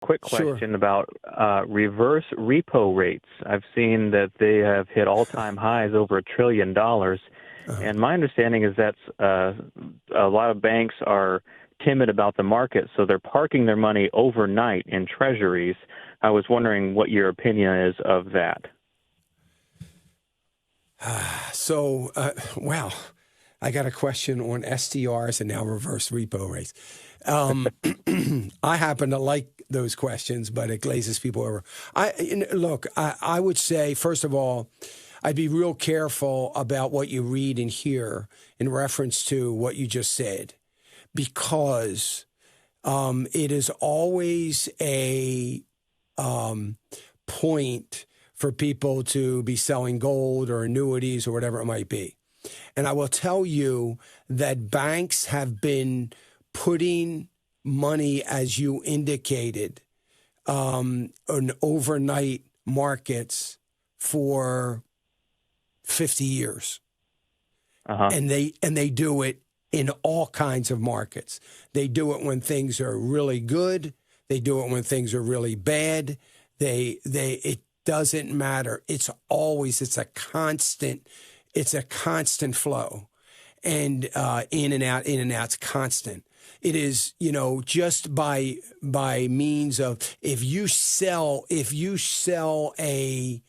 quick Sure. question about reverse repo rates. I've seen that they have hit all-time highs over $1 trillion. And my understanding is that a lot of banks are timid about the market, so they're parking their money overnight in treasuries. I was wondering what your opinion is of that. So, wow, I got a question on STRs and now reverse repo rates. I happen to like those questions, but it glazes people over. I would say, first of all, I'd be real careful about what you read and hear in reference to what you just said, because it is always a point for people to be selling gold or annuities or whatever it might be. And I will tell you that banks have been putting money, as you indicated, on overnight markets for 50 years. And they do it in all kinds of markets. They do it when things are really good. They do it when things are really bad. It doesn't matter. It's a constant flow, and in and out, it's constant. It is, just by means of, if you sell a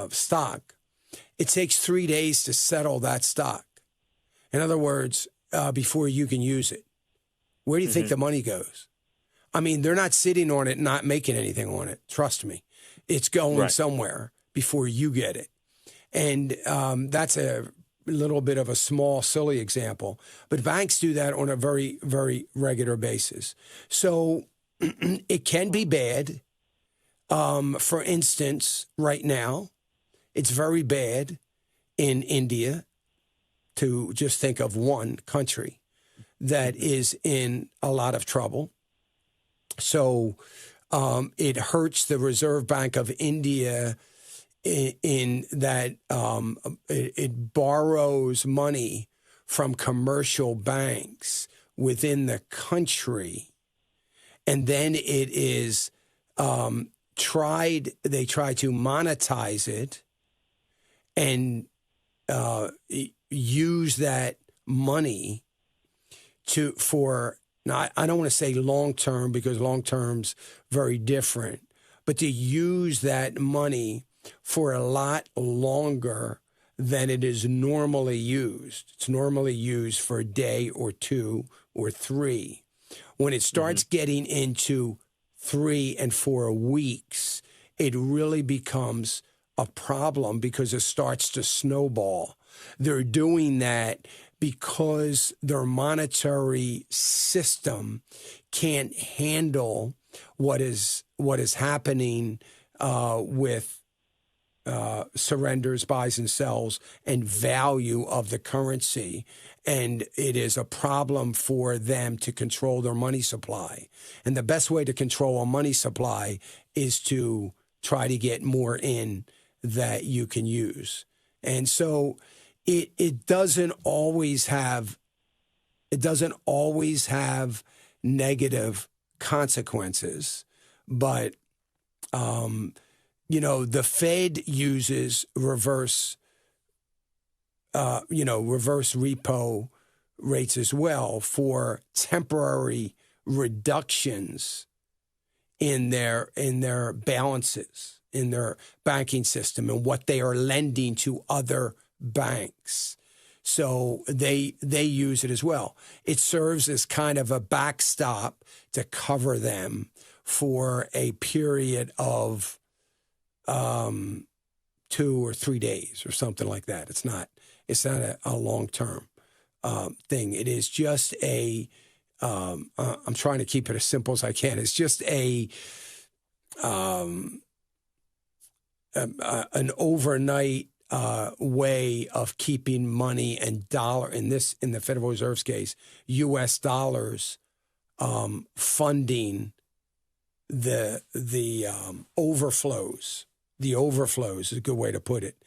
stock, it takes 3 days to settle that stock. In other words, before you can use it. Where do you think the money goes? I mean, they're not sitting on it, not making anything on it. Trust me. It's going somewhere before you get it. And that's a little bit of a small, silly example. But banks do that on a very, very regular basis. So it can be bad. For instance, right now, it's very bad in India, to just think of one country that is in a lot of trouble. So it hurts the Reserve Bank of India in that it borrows money from commercial banks within the country. And then it is they try to monetize it and use that money now, I don't want to say long-term, because long-term's very different, but to use that money for a lot longer than it is normally used. It's normally used for a day or two or three. When it starts getting into 3 and 4 weeks, it really becomes a problem, because it starts to snowball. They're doing that because their monetary system can't handle what is happening with surrenders, buys and sells, and value of the currency. And it is a problem for them to control their money supply. And the best way to control a money supply is to try to get more in that you can use. And so it doesn't always have negative consequences, but the Fed uses reverse repo rates as well for temporary reductions in their balances, in their banking system, and what they are lending to other banks. So they use it as well. It serves as kind of a backstop to cover them for a period of 2 or 3 days or something like that. It's not a long-term thing. It is just I'm trying to keep it as simple as I can. It's just an overnight way of keeping money and in the Federal Reserve's case, U.S. dollars, funding the overflows. The overflows is a good way to put it,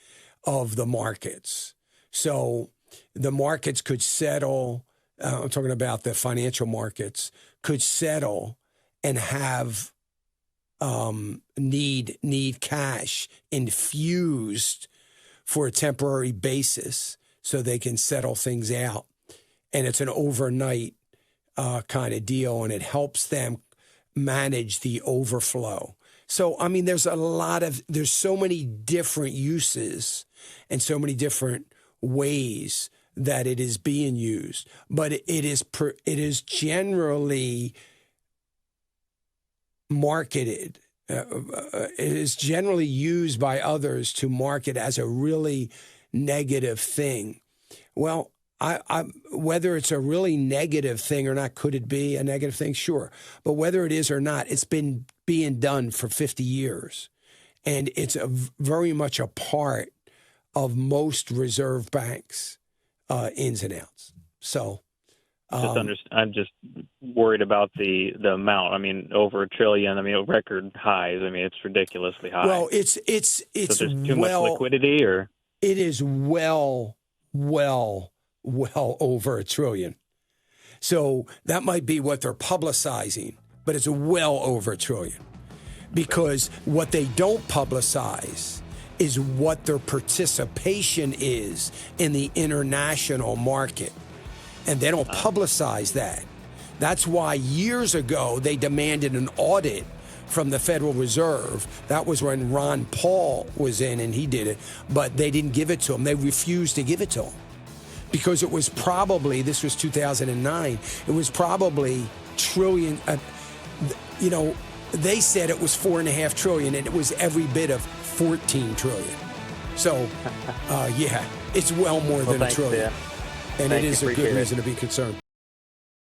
of the markets. So the markets could settle. I'm talking about the financial markets could settle and have need cash infused for a temporary basis so they can settle things out. And it's an overnight kind of deal, and it helps them manage the overflow. So, I mean, there's so many different uses and so many different ways that it is being used. But it is generally marketed. It is generally used by others to market as a really negative thing. Well, whether it's a really negative thing or not, could it be a negative thing? Sure. But whether it is or not, it's been being done for 50 years. And it's very much a part of most reserve banks' ins and outs. So I'm just worried about the amount. I mean, over $1 trillion. I mean, record highs. I mean, it's ridiculously high. Well, it's so there's too much liquidity, or it is well over $1 trillion. So that might be what they're publicizing, but it's well over $1 trillion. Because what they don't publicize is what their participation is in the international market. And they don't publicize that. That's why years ago they demanded an audit from the Federal Reserve. That was when Ron Paul was in and he did it, but they didn't give it to him. They refused to give it to him because it was probably, this was 2009, it was probably trillion, they said it was $4.5 trillion and it was every bit of 14 trillion. So, yeah, it's well more than $1 trillion. Yeah. And it is a good reason to be concerned.